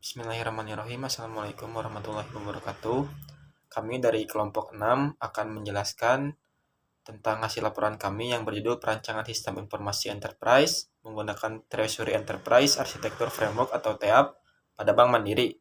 Bismillahirrahmanirrahim. Assalamualaikum warahmatullahi wabarakatuh. Kami dari kelompok 6 akan menjelaskan tentang hasil laporan kami yang berjudul Perancangan Sistem Informasi Enterprise menggunakan Treasury Enterprise Architecture Framework atau TEAP pada Bank Mandiri.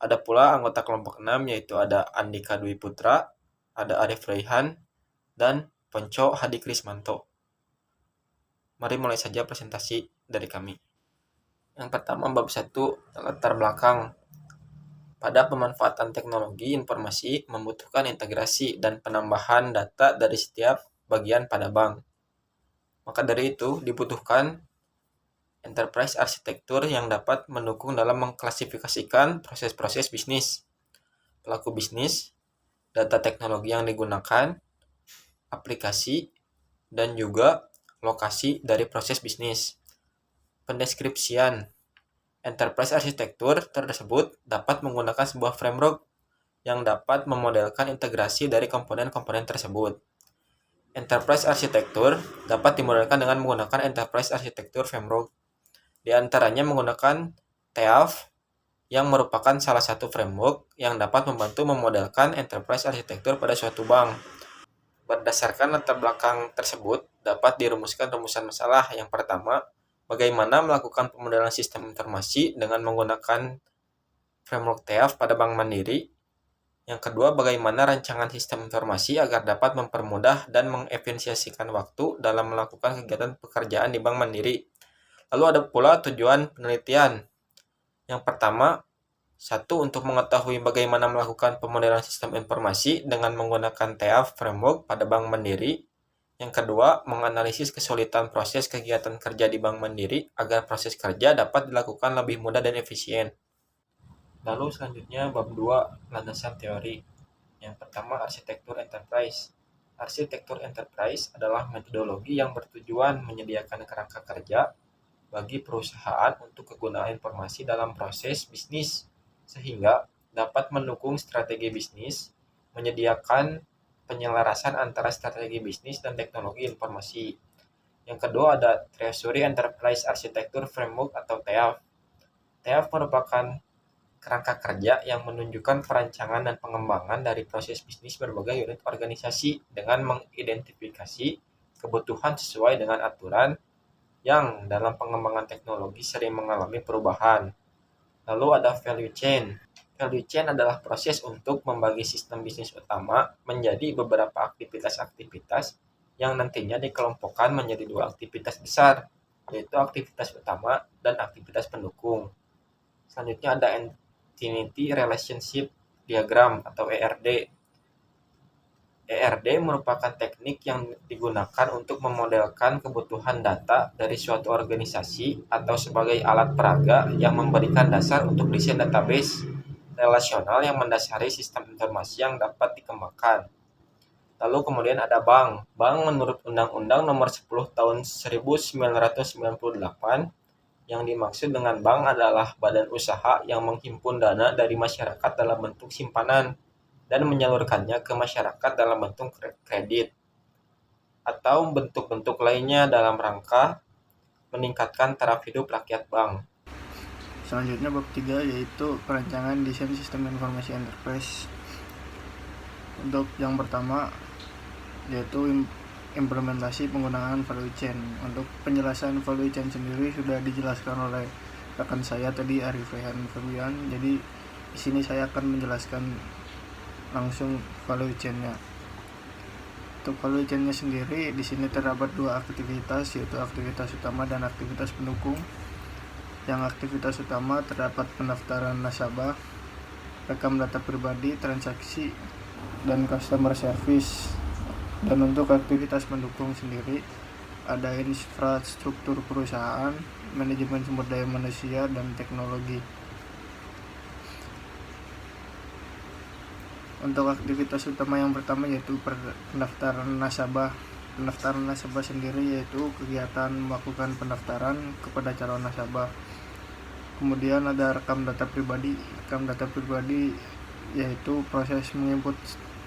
Ada pula anggota kelompok 6 yaitu ada Andika Dwi Putra, ada Arif Raihan, dan Ponco Hadi Krismanto. Mari mulai saja presentasi dari kami. Yang pertama, bab 1, latar belakang. Pada pemanfaatan teknologi informasi membutuhkan integrasi dan penambahan data dari setiap bagian pada bank. Maka dari itu dibutuhkan enterprise arsitektur yang dapat mendukung dalam mengklasifikasikan proses-proses bisnis, pelaku bisnis, data teknologi yang digunakan, aplikasi, dan juga lokasi dari proses bisnis. Pendeskripsian enterprise arsitektur tersebut dapat menggunakan sebuah framework yang dapat memodelkan integrasi dari komponen-komponen tersebut. Enterprise arsitektur dapat dimodelkan dengan menggunakan enterprise arsitektur framework. Di antaranya menggunakan TEAF yang merupakan salah satu framework yang dapat membantu memodelkan enterprise arsitektur pada suatu bank. Berdasarkan latar belakang tersebut, dapat dirumuskan rumusan masalah. Yang pertama, bagaimana melakukan pemodelan sistem informasi dengan menggunakan framework TEAF pada Bank Mandiri. Yang kedua, bagaimana rancangan sistem informasi agar dapat mempermudah dan mengefisiensikan waktu dalam melakukan kegiatan pekerjaan di Bank Mandiri. Lalu ada pula tujuan penelitian. Yang pertama, 1. Untuk mengetahui bagaimana melakukan pemodelan sistem informasi dengan menggunakan TEAF framework pada Bank Mandiri. Yang kedua, menganalisis kesulitan proses kegiatan kerja di Bank Mandiri agar proses kerja dapat dilakukan lebih mudah dan efisien. Lalu selanjutnya bab 2, landasan teori. Yang pertama, arsitektur enterprise. Arsitektur enterprise adalah metodologi yang bertujuan menyediakan kerangka kerja bagi perusahaan untuk kegunaan informasi dalam proses bisnis sehingga dapat mendukung strategi bisnis, menyediakan penyelarasan antara strategi bisnis dan teknologi informasi. Yang kedua ada Treasury Enterprise Architecture Framework atau TEAF. TEAF merupakan kerangka kerja yang menunjukkan perancangan dan pengembangan dari proses bisnis berbagai unit organisasi dengan mengidentifikasi kebutuhan sesuai dengan aturan yang dalam pengembangan teknologi sering mengalami perubahan. Lalu ada value chain. Value chain adalah proses untuk membagi sistem bisnis utama menjadi beberapa aktivitas-aktivitas yang nantinya dikelompokkan menjadi 2 aktivitas besar, yaitu aktivitas utama dan aktivitas pendukung. Selanjutnya ada Entity Relationship Diagram atau ERD. ERD merupakan teknik yang digunakan untuk memodelkan kebutuhan data dari suatu organisasi atau sebagai alat peraga yang memberikan dasar untuk desain database relasional yang mendasari sistem informasi yang dapat dikembangkan. Lalu kemudian ada bank. Bank menurut Undang-Undang Nomor 10 Tahun 1998, yang dimaksud dengan bank adalah badan usaha yang menghimpun dana dari masyarakat dalam bentuk simpanan dan menyalurkannya ke masyarakat dalam bentuk kredit atau bentuk-bentuk lainnya dalam rangka meningkatkan taraf hidup rakyat bank. Selanjutnya bab 3 yaitu perancangan desain sistem informasi enterprise. Untuk yang pertama yaitu implementasi penggunaan value chain. Untuk penjelasan value chain sendiri sudah dijelaskan oleh rekan saya tadi, Arif Raihan Febian. Jadi di sini saya akan menjelaskan langsung value chain-nya. Untuk value chain-nya sendiri di sini terdapat 2 aktivitas, yaitu aktivitas utama dan aktivitas pendukung. Yang aktivitas utama terdapat pendaftaran nasabah, rekam data pribadi, transaksi, dan customer service. Dan untuk aktivitas pendukung sendiri ada infrastruktur perusahaan, manajemen sumber daya manusia, dan teknologi. Untuk aktivitas utama yang pertama yaitu pendaftaran nasabah. Pendaftaran nasabah sendiri yaitu kegiatan melakukan pendaftaran kepada calon nasabah. Kemudian ada rekam data pribadi. Rekam data pribadi yaitu proses menginput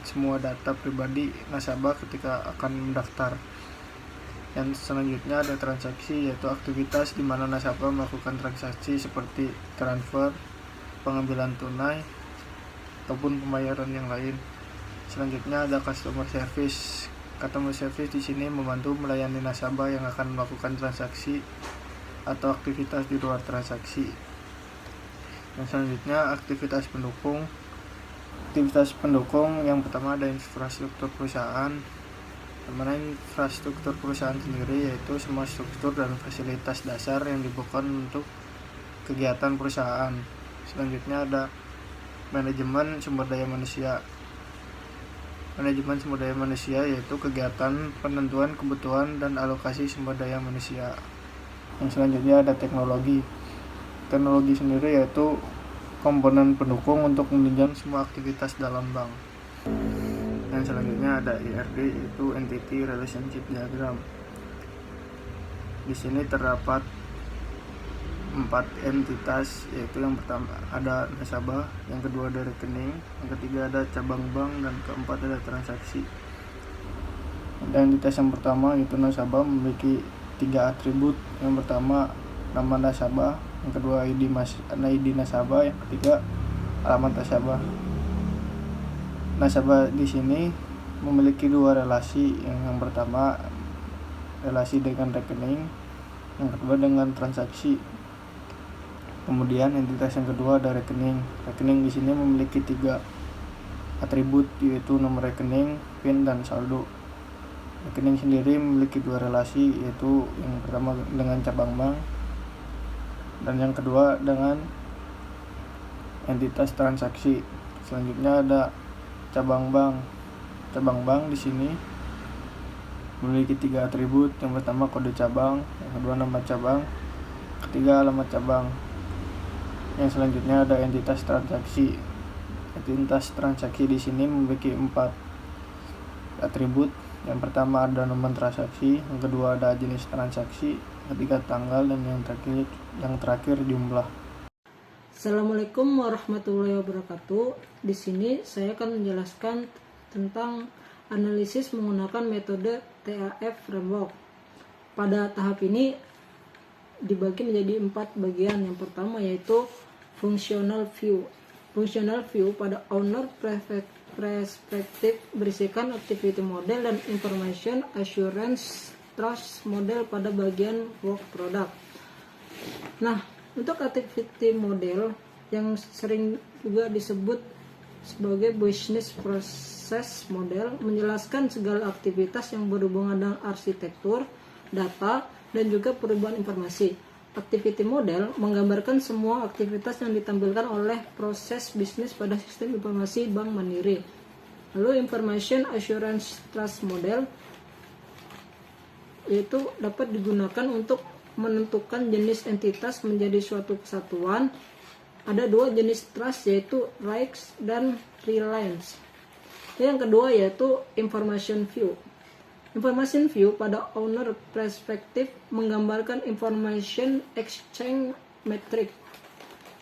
semua data pribadi nasabah ketika akan mendaftar. Yang selanjutnya ada transaksi, yaitu aktivitas di mana nasabah melakukan transaksi seperti transfer, pengambilan tunai ataupun pembayaran yang lain. Selanjutnya ada customer service. Customer service di sini membantu melayani nasabah yang akan melakukan transaksi atau aktivitas di luar transaksi. Yang selanjutnya aktivitas pendukung. Aktivitas pendukung yang pertama ada infrastruktur perusahaan. Dimana infrastruktur perusahaan sendiri yaitu semua struktur dan fasilitas dasar yang dibutuhkan untuk kegiatan perusahaan. Selanjutnya ada manajemen sumber daya manusia. Manajemen sumber daya manusia yaitu kegiatan penentuan kebutuhan dan alokasi sumber daya manusia. Yang selanjutnya ada teknologi. Teknologi sendiri yaitu komponen pendukung untuk menunjang semua aktivitas dalam bank. Yang selanjutnya ada ERD yaitu Entity Relationship Diagram. Di sini terdapat 4 entitas, yaitu yang pertama ada nasabah, yang kedua ada rekening, yang ketiga ada cabang bank, dan keempat ada transaksi. Dan entitas yang pertama yaitu nasabah memiliki 3 atribut. Yang pertama nama nasabah, yang kedua ID nasabah, yang ketiga alamat nasabah. Nasabah di sini memiliki 2 relasi. Yang pertama relasi dengan rekening, yang kedua dengan transaksi. Kemudian entitas yang kedua ada rekening. Rekening di sini memiliki 3 atribut, yaitu nomor rekening, PIN, dan saldo. Rekening sendiri memiliki 2 relasi, yaitu yang pertama dengan cabang bank dan yang kedua dengan entitas transaksi. Selanjutnya ada cabang bank. Cabang bank di sini memiliki 3 atribut. Yang pertama kode cabang, yang kedua nama cabang, ketiga alamat cabang. Yang selanjutnya ada entitas transaksi. Entitas transaksi di sini memiliki 4 atribut. Yang pertama ada nomor transaksi, yang kedua ada jenis transaksi, ketiga tanggal, dan yang terakhir jumlah. Assalamualaikum warahmatullahi wabarakatuh. Di sini saya akan menjelaskan tentang analisis menggunakan metode TAF Framework. Pada tahap ini dibagi menjadi 4 bagian. Yang pertama yaitu functional view. Functional view pada owner perspective berisikan activity model dan information assurance trust model pada bagian work product. Nah, untuk activity model yang sering juga disebut sebagai business process model menjelaskan segala aktivitas yang berhubungan dengan arsitektur, data, dan juga perubahan informasi. Activity model menggambarkan semua aktivitas yang ditampilkan oleh proses bisnis pada sistem informasi Bank Mandiri. Lalu information assurance trust model yaitu dapat digunakan untuk menentukan jenis entitas menjadi suatu kesatuan. Ada 2 jenis trust yaitu rights dan reliance. Yang kedua yaitu information view. Information view pada owner perspective menggambarkan information exchange metric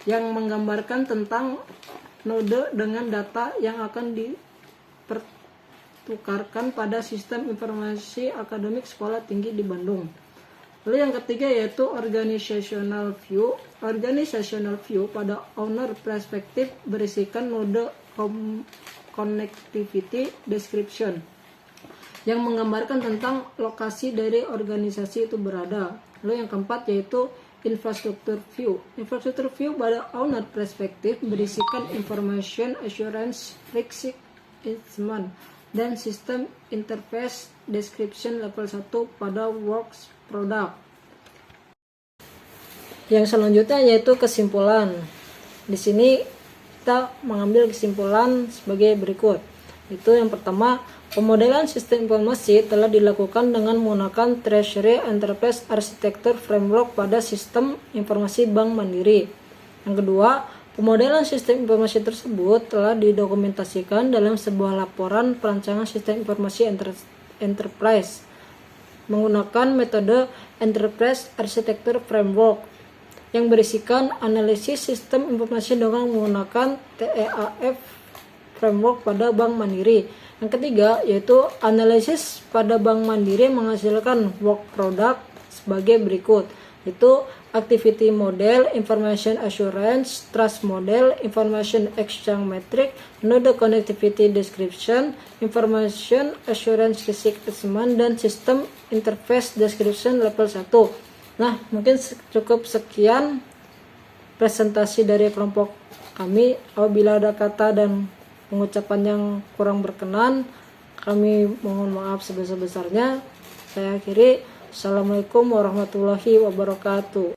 yang menggambarkan tentang node dengan data yang akan dipertukarkan pada sistem informasi akademik sekolah tinggi di Bandung. Lalu yang ketiga yaitu organizational view. Organizational view pada owner perspective berisikan node connectivity description yang menggambarkan tentang lokasi dari organisasi itu berada. Lalu yang keempat yaitu infrastructure view. Infrastructure view pada owner perspective berisikan information assurance risk assessment dan sistem interface description level 1 pada works product. Yang selanjutnya yaitu kesimpulan. Di sini kita mengambil kesimpulan sebagai berikut. Itu yang pertama, pemodelan sistem informasi telah dilakukan dengan menggunakan Treasury Enterprise Architecture Framework pada sistem informasi Bank Mandiri. Yang kedua, pemodelan sistem informasi tersebut telah didokumentasikan dalam sebuah laporan perancangan sistem informasi enterprise menggunakan metode Enterprise Architecture Framework yang berisikan analisis sistem informasi dengan menggunakan TEAF Framework pada Bank Mandiri. Yang ketiga yaitu analisis pada Bank Mandiri menghasilkan work product sebagai berikut. Itu activity model, information assurance, trust model, information exchange metric, node connectivity description, information assurance risk assessment, dan sistem interface description level 1. Nah, mungkin cukup sekian presentasi dari kelompok kami. Apabila ada kata dan pengucapan yang kurang berkenan, kami mohon maaf sebesar-besarnya. Saya akhiri. Assalamualaikum warahmatullahi wabarakatuh.